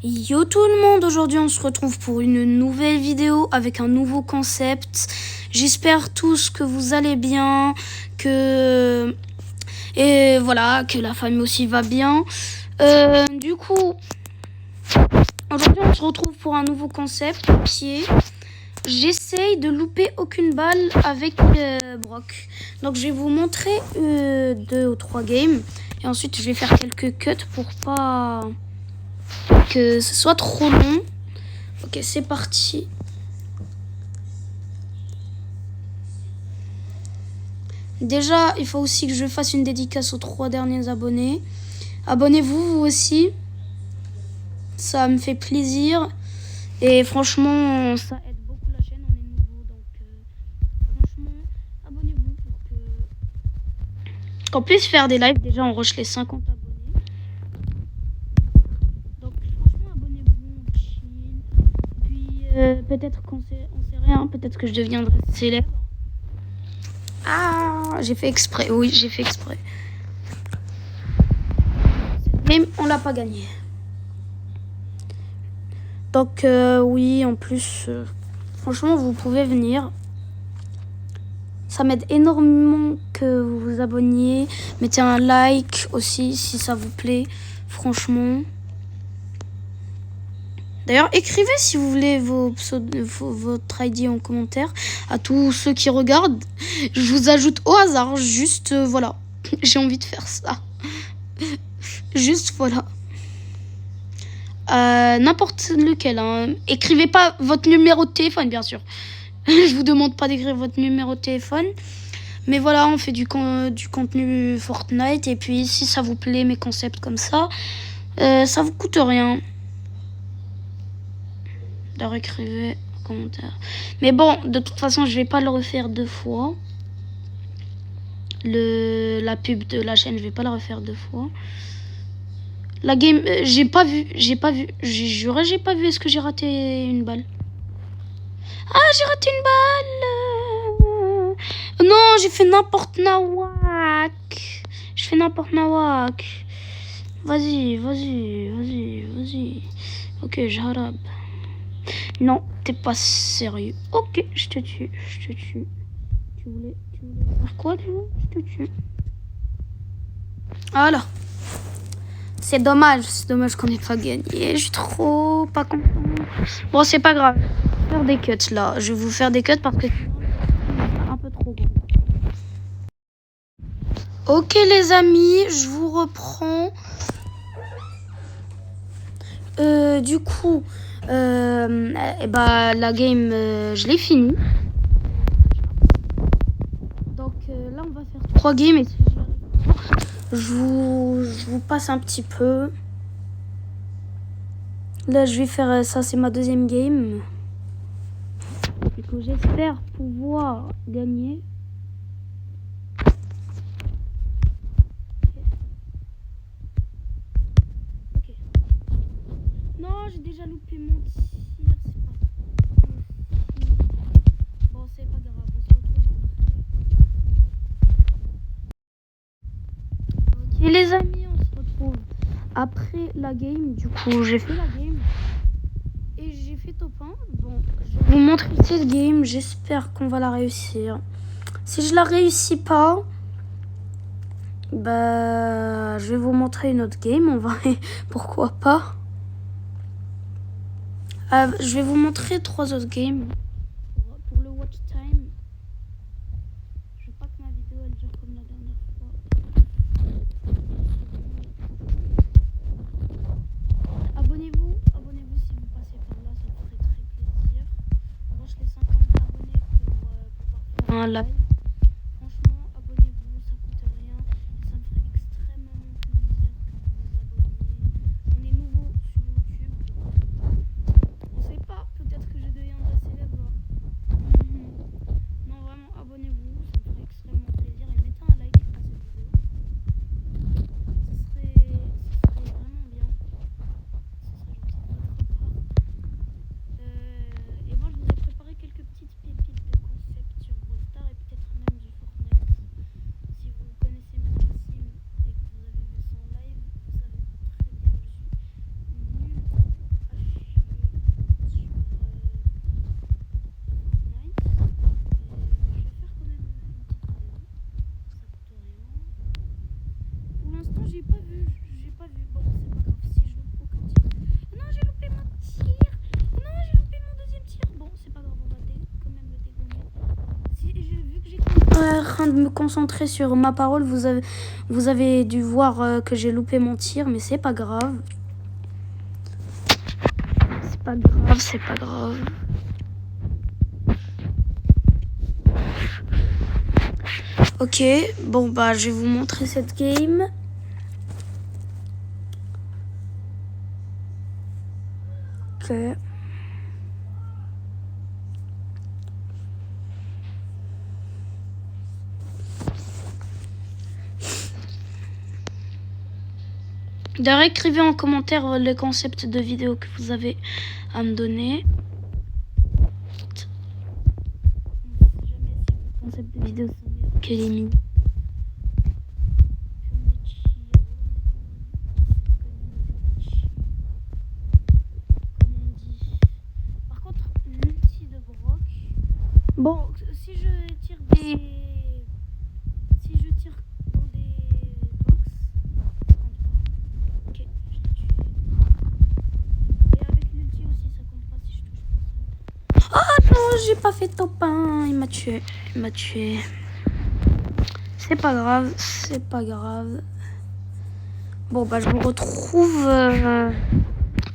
Yo tout le monde, aujourd'hui on se retrouve pour une nouvelle vidéo avec un nouveau concept. J'espère tous que vous allez bien, et voilà, que la famille aussi va bien. Du coup, aujourd'hui on se retrouve pour un nouveau concept qui est j'essaye de louper aucune balle avec Brock. Donc je vais vous montrer 2 ou 3 games et ensuite je vais faire quelques cuts pour pas que ce soit trop long. Ok, c'est parti. Déjà, il faut aussi que je fasse une dédicace aux 3 derniers abonnés. Abonnez-vous, vous aussi. Ça me fait plaisir. Et franchement, ça aide beaucoup la chaîne. On est nouveau, donc franchement, abonnez-vous pour qu'on puisse faire des lives. Déjà, on rush les 50 abonnés. Donc franchement, abonnez-vous, on chill. Puis peut-être qu'on sait, on sait rien. Peut-être que je deviendrai célèbre. Ah, j'ai fait exprès. Oui, j'ai fait exprès. Mais on l'a pas gagné. Donc oui, en plus, franchement, vous pouvez venir. Ça m'aide énormément que vous vous abonniez. Mettez un like aussi si ça vous plaît. Franchement. D'ailleurs, écrivez si vous voulez votre ID en commentaire. À tous ceux qui regardent, je vous ajoute au hasard. Juste, voilà. J'ai envie de faire ça. Juste, voilà. N'importe lequel. Hein. Écrivez pas votre numéro de téléphone, bien sûr. Je vous demande pas d'écrire votre numéro de téléphone. Mais voilà, on fait du contenu Fortnite. Et puis, si ça vous plaît, mes concepts comme ça vous coûte rien. D'ailleurs, écrivez en commentaire. Mais bon, de toute façon, je vais pas le refaire 2 fois. La pub de la chaîne, je vais pas la refaire 2 fois. La game, j'ai pas vu. J'ai pas vu. J'ai pas vu. Est-ce que j'ai raté une balle? Ah, j'ai raté une balle. Non, j'ai fait n'importe nawak. Je fais n'importe nawak. Vas-y. Ok, j'arabe. Non, t'es pas sérieux. Ok, je te tue. Tu voulais faire quoi, tu vois? Je te tue. Voilà. C'est dommage qu'on n'ait pas gagné. Je suis trop pas content. Bon, c'est pas grave. Je vais faire des cuts là. Je vais vous faire des cuts parce que c'est un peu trop gros. Ok les amis, je vous reprends. Du coup, la game, je l'ai finie. Donc là, on va faire 3 games. Et si je vous passe un petit peu. Là, je vais faire ça, c'est ma 2e game. Du coup, j'espère pouvoir gagner. Ok. Non, j'ai déjà loupé mon tir. Bon, c'est pas grave, on se retrouve après. Ok les amis, on se retrouve après la game. Du coup, j'ai fait la game. Et j'ai fait top 1. Bon, je vais vous montrer cette game. J'espère qu'on va la réussir. Si je la réussis pas, je vais vous montrer une autre game. On va... Pourquoi pas. Je vais vous montrer 3 autres games. Pour le watch time. Je veux pas que ma vidéo elle dure comme la dernière fois. Abonnez-vous si vous passez par là, ça me ferait très plaisir. On rush les 50 abonnés pour pouvoir faire un live. Franchement, abonnez-vous, ça coûte rien. Et ça me ferait extrêmement plaisir que vous vous abonniez. On est nouveau sur YouTube. On sait pas, peut-être que je deviendrai célèbre. Non, vraiment, abonnez-vous, ça me ferait extrêmement plaisir. Et mettez un like à cette vidéo. Ce serait vraiment bien. Et moi, je vous ai préparé quelques petites pépites de concept sur Brawl Stars et peut-être train de me concentrer sur ma parole. Vous avez dû voir que j'ai loupé mon tir, mais c'est pas grave. C'est pas grave, c'est pas grave. Ok, bon bah je vais vous montrer cette game. Ok. D'ailleurs, écrivez en commentaire le concept de vidéo que vous avez à me donner. On sait jamais si le concept de vidéo sont meilleurs que les miens. Par contre, l'ulti de Brock. Bon, si je tire dans des box, ça compte pas. Ok, je l'ai tué. Et avec l'ulti aussi, ça compte pas si je touche personne. Oh non, j'ai pas fait top 1. Il m'a tué. Il m'a tué. C'est pas grave, c'est pas grave. Bon, bah, je vous retrouve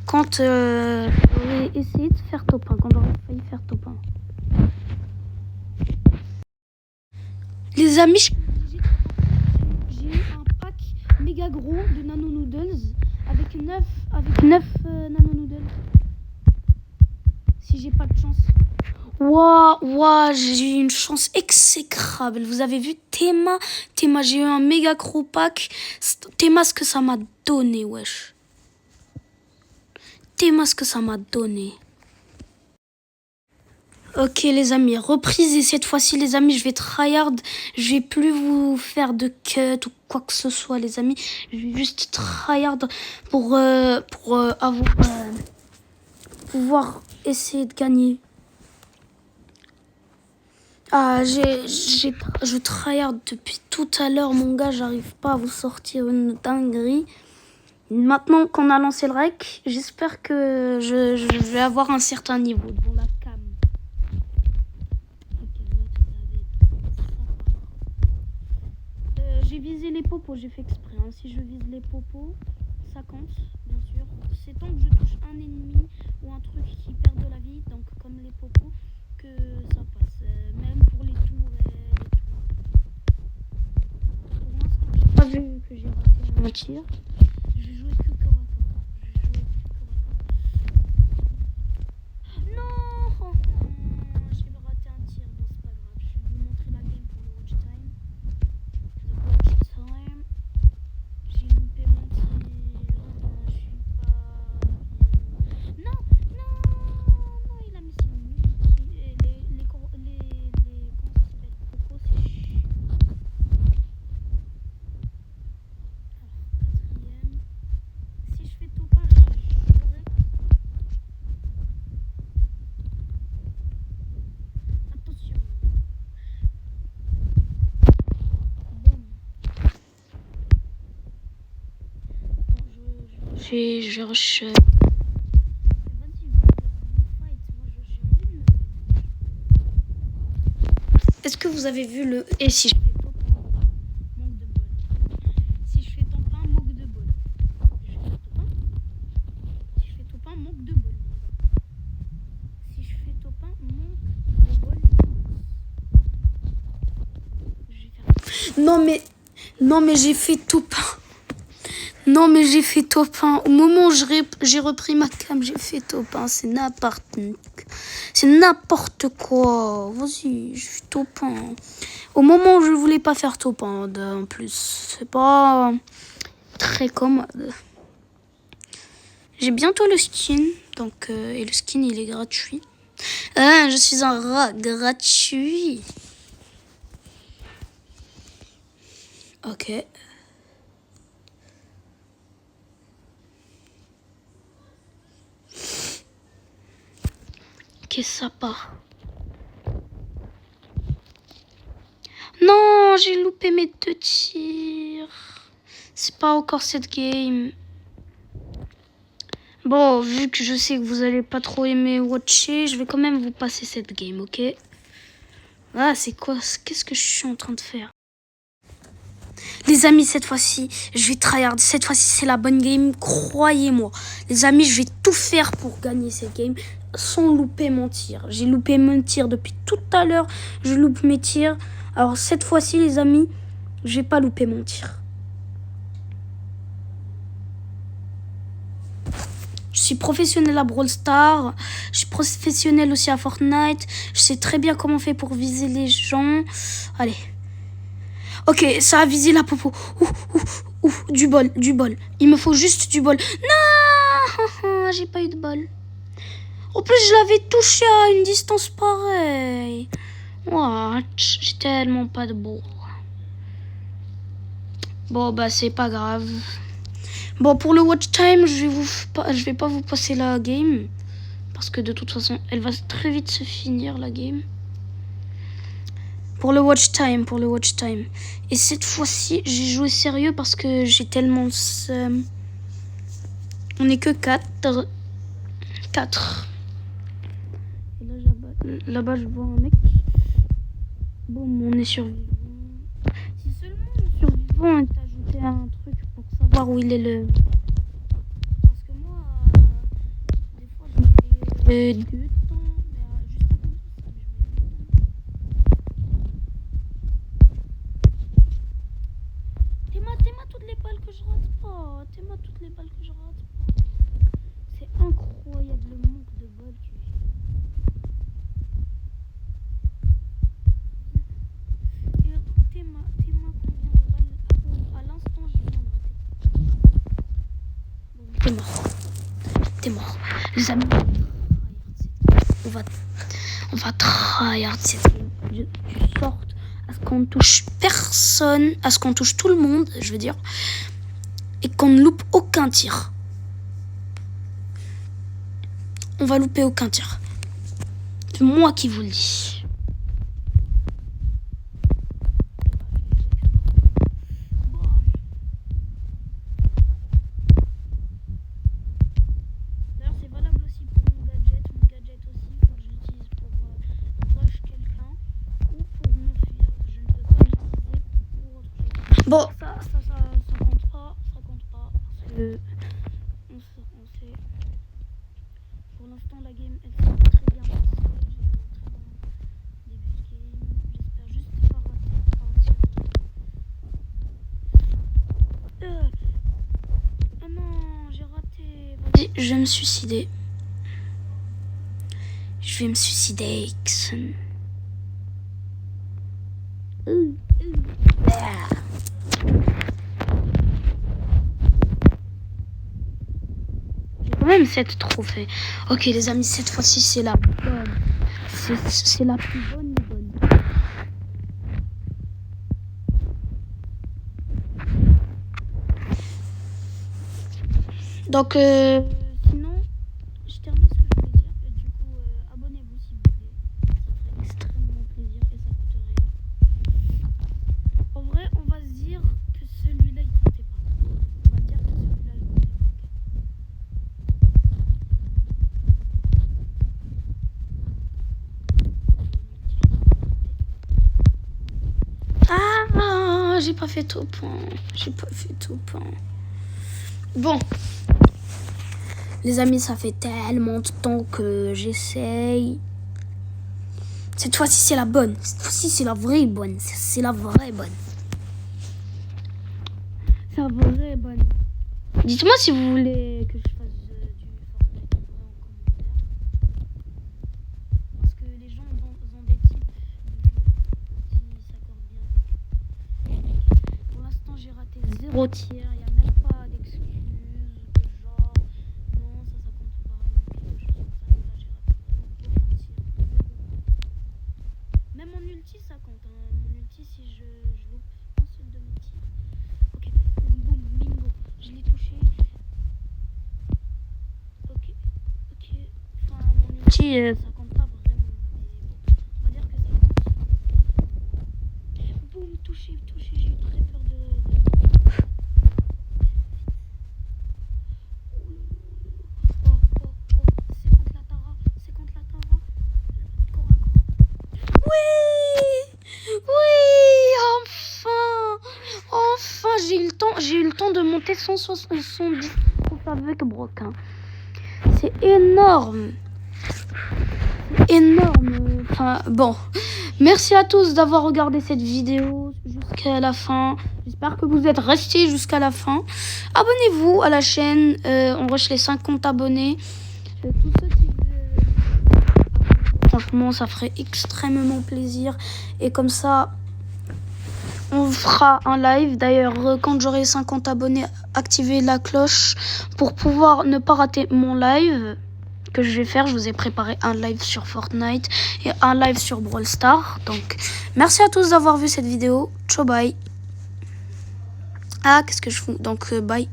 quand j'aurai essayé de faire top 1, quand j'aurai failli faire top 1. Les amis, j'ai eu un pack méga gros de nano noodles avec 9 nano noodles. Si j'ai pas de chance. Waouh, j'ai eu une chance exécrable. Vous avez vu Théma, j'ai eu un méga gros pack. Théma, ce que ça m'a donné, wesh. Théma, ce que ça m'a donné. Ok les amis, reprise, et cette fois-ci les amis, je vais tryhard. Je vais plus vous faire de cut ou quoi que ce soit les amis. Je vais juste tryhard pour pouvoir essayer de gagner. Ah, je tryhard depuis tout à l'heure, mon gars, j'arrive pas à vous sortir une dinguerie. Maintenant qu'on a lancé le rec, j'espère que je vais avoir un certain niveau devant la cam. J'ai visé les popos, j'ai fait exprès. Hein. Si je vise les popos, ça compte, bien sûr. C'est tant que je touche un ennemi ou un truc qui perd de la vie, donc comme les popos, que ça passe. Même pour les tourelles et tout. Pour l'instant, j'ai pas vu que j'ai raté un tir. J'ai joué que corps à corps. Non, j'ai raté un tir. Bon, c'est pas grave. Je vais vous montrer la game pour le watch time. J'ai loupé mon tir. Je suis pas bien. Non, il a mis son ulti. Et les comment ça s'appelle, Coco, c'est chiant. Alors, quatrième. Si je fais top 1, je jouerai. Attention. Boum. Je rush. Vas-y, fight. Moi, j'ai envie de me fight. Est-ce que vous avez vu le... Et si je fais top 1, manque de bol. Si je fais top 1, manque de bol. Je fais top 1. Si je fais top 1, manque de bol. Si je fais top 1, manque de bol. Je vais faire... Non mais j'ai fait top 1. Non mais j'ai fait top 1. Au moment où j'ai repris ma cam, j'ai fait top 1. C'est n'importe quoi. Vas-y, je fais top 1. Au moment où je voulais pas faire top 1 en plus. C'est pas très commode. J'ai bientôt le skin. Donc, et le skin il est gratuit. Je suis un rat gratuit. Ok. Qu'est-ce que ça part? Non, j'ai loupé mes 2 tirs. C'est pas encore cette game. Bon, vu que je sais que vous allez pas trop aimer watcher, je vais quand même vous passer cette game, ok? Ah, c'est quoi? Qu'est-ce que je suis en train de faire? Les amis, cette fois-ci, je vais tryhard. Cette fois-ci, c'est la bonne game. Croyez-moi. Les amis, je vais tout faire pour gagner cette game sans louper mon tir. J'ai loupé mon tir depuis tout à l'heure. Je loupe mes tirs. Alors, cette fois-ci, les amis, je vais pas louper mon tir. Je suis professionnel à Brawl Stars. Je suis professionnel aussi à Fortnite. Je sais très bien comment on fait pour viser les gens. Allez. Ok, ça a visé la popo. Du bol, du bol. Il me faut juste du bol. Non, j'ai pas eu de bol. En plus, je l'avais touché à une distance pareille. Ouah, j'ai tellement pas de bol. Bon, bah, c'est pas grave. Bon, pour le watch time, je vais pas vous passer la game. Parce que de toute façon, elle va très vite se finir, la game. Pour le watch time. Et cette fois-ci, j'ai joué sérieux parce que j'ai tellement... On n'est que 4. Et là-bas, je vois un mec. Bon, on est survivant. Si seulement le survivant est ajouté à un truc pour savoir où il est le... Parce que moi, des fois, je mets du temps, mais juste à côté, je mets T'es-moi toutes les balles que je rate pas. C'est incroyable le manque de balles que j'ai. Et t'es-moi combien de balles à l'instant je viens de rater. Bon, t'es mort. Les amis, on va tryhard cette game. Je sorte à ce qu'on touche personne, à ce qu'on touche tout le monde, je veux dire, et qu'on ne loupe aucun tir. On va louper aucun tir. C'est moi qui vous le dis. D'ailleurs, c'est valable aussi pour mon gadget. Mon gadget aussi, il faut que je l'utilise pour rush quelqu'un ou pour m'enfuir. Je ne peux pas l'utiliser pour autre chose. Bon, ça compte pas. Ça compte pas parce que on sait. Pour l'instant, la game, elle s'est très bien passée. J'ai eu un très bon début de game. J'espère juste pas rater un tir. Oh non, j'ai raté. Vas-y, je vais me suicider. Ixon. J'ai quand même 7 trophées. Ok, les amis, cette fois-ci, c'est la bonne. C'est la plus bonne des bonnes. Donc, sinon, je termine ce que je voulais dire. Et du coup, abonnez-vous s'il vous plaît. Ça ferait extrêmement plaisir et ça coûte rien. En vrai, on va se dire que celui-là, il comptait pas. On va dire que celui-là, il comptait pas. Ah, j'ai pas fait tout point. Bon. Les amis, ça fait tellement de temps que j'essaye. Cette fois-ci, c'est la bonne. Cette fois-ci, c'est la vraie bonne. C'est la vraie bonne. C'est la vraie bonne. Dites-moi si vous voulez que je fasse du Fortnite en commentaire. Parce que les gens ont des types de jeux qui s'accordent bien avec. Pour l'instant, j'ai raté 0 tir. Il n'y a même pas d'excuses de genre non, ça compte pas ou quelque chose comme ça. Là, j'ai raté vraiment aucun tir. 0. Même mon ulti, ça compte. Hein. Mon ulti, si je loupe un seul de mes tirs. Ok, boum, bingo. Je l'ai touché. Ok. Enfin, mon ulti, ça compte pas vraiment. Mais on va dire que ça compte. Boum, touché. J'ai eu très peur de... C'est contre la Tara. Corps à corps. Oui! monter 170 avec Brock. Hein. C'est énorme. Énorme. Enfin, bon. Merci à tous d'avoir regardé cette vidéo jusqu'à la fin. J'espère que vous êtes restés jusqu'à la fin. Abonnez-vous à la chaîne. On rush les 50 abonnés. Tous ceux qui franchement, ça ferait extrêmement plaisir. Et comme ça, on fera un live. D'ailleurs, quand j'aurai 50 abonnés, activez la cloche pour pouvoir ne pas rater mon live que je vais faire. Je vous ai préparé un live sur Fortnite et un live sur Brawl Stars. Donc, merci à tous d'avoir vu cette vidéo. Ciao, bye. Ah, qu'est-ce que je fous? Donc, bye.